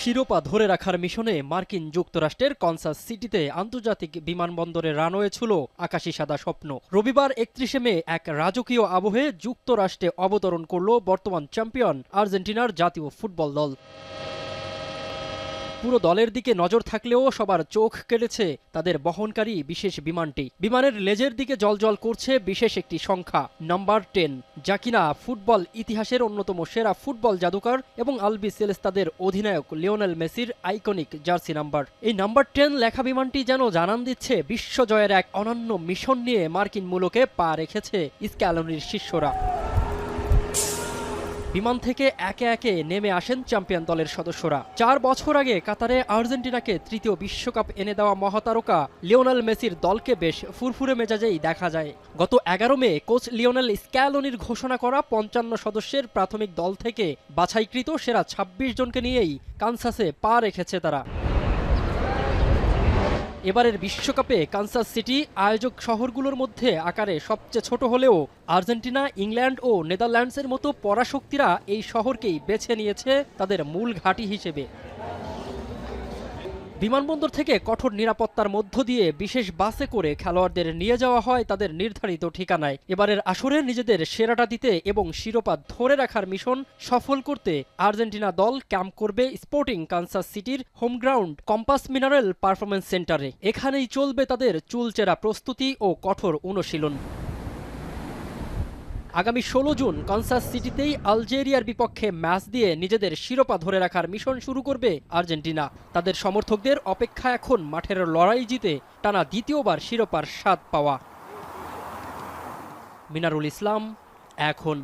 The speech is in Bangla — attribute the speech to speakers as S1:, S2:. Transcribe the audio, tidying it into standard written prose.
S1: শিরোপা ধরে রাখার মিশনে মার্কিন যুক্তরাষ্ট্রের কানসাস সিটিতে আন্তর্জাতিক বিমানবন্দরের রানওয়ে ছিল আকাশী সাদা স্বপ্ন। রবিবার ৩১ মে এক রাজকীয় আবহে যুক্তরাষ্ট্রে অবতরণ করল বর্তমান চ্যাম্পিয়ন আর্জেন্টিনার জাতীয় ফুটবল দল। পুরো দলের দিকে নজর থাকলেও সবার চোখ কেড়েছে তাদের বহনকারী বিশেষ বিমানটি। বিমানের লেজের দিকে জ্বলজ্বল করছে বিশেষ একটি সংখ্যা, নাম্বার 10, যা কিনা ফুটবল ইতিহাসের অন্যতম সেরা ফুটবল জাদুকর এবং আলবি সেলেস্তাদের অধিনায়ক লিওনেল মেসির আইকনিক জার্সি নাম্বার। এই নাম্বার 10 লেখা বিমানটি যেন জানান দিচ্ছে বিশ্বজয়ের এক অনন্য মিশন নিয়ে মার্কিন মুলুকে পা রেখেছে স্ক্যালোনির শিষ্যরা। বিমান থেকে একে একে নেমে আসেন চ্যাম্পিয়ন দলের সদস্যরা। ৪ বছর আগে কাতারে আর্জেন্টিনাকে তৃতীয় বিশ্বকাপ এনে দেওয়া মহাতারকা লিওনেল মেসির দলকে বেশ ফুরফুরে মেজাজেই দেখা যায়। গত ১১ মে কোচ লিওনেল স্ক্যালোনির ঘোষণা করা ৫৫ সদস্যের প্রাথমিক দল থেকে বাছাইকৃত সেরা ২৬ জনকে নিয়েই কানসাসে পা রেখেছে তারা। এবারের বিশ্বকাপে কানসাস সিটি আয়োজক শহরগুলোর মধ্যে আকারে সবচেয়ে ছোট হলেও আর্জেন্টিনা, ইংল্যান্ড ও নেদারল্যান্ডসের মতো পরাশক্তিরা এই শহরকেই বেছে নিয়েছে তাদের মূল ঘাঁটি হিসেবে। বিমানবন্দর থেকে কঠোর নিরাপত্তার মধ্য দিয়ে বিশেষ বাসে করে খেলোয়াড়দের নিয়ে যাওয়া হয় তাদের নির্ধারিত ঠিকানায়। এবারের আসরে নিজেদের সেরাটা দিতে এবং শিরোপা ধরে রাখার মিশন সফল করতে আর্জেন্টিনা দল ক্যাম্প করবে স্পোর্টিং কানসাস সিটির home ground compass mineral performance সেন্টারে। এখানেই চলবে তাদের চুলচেরা প্রস্তুতি ও কঠোর অনুশীলন। আগামী ১৬ জুন কানসাস সিটিতেই আলজেরিয়ার বিপক্ষে ম্যাচ দিয়ে নিজেদের শিরোপা ধরে রাখার মিশন শুরু করবে আর্জেন্টিনা। তাদের সমর্থকদের অপেক্ষা এখন মাঠের লড়াই জিতে টানা দ্বিতীয়বার শিরোপার স্বাদ পাওয়া। মিনারুল ইসলাম, এখন।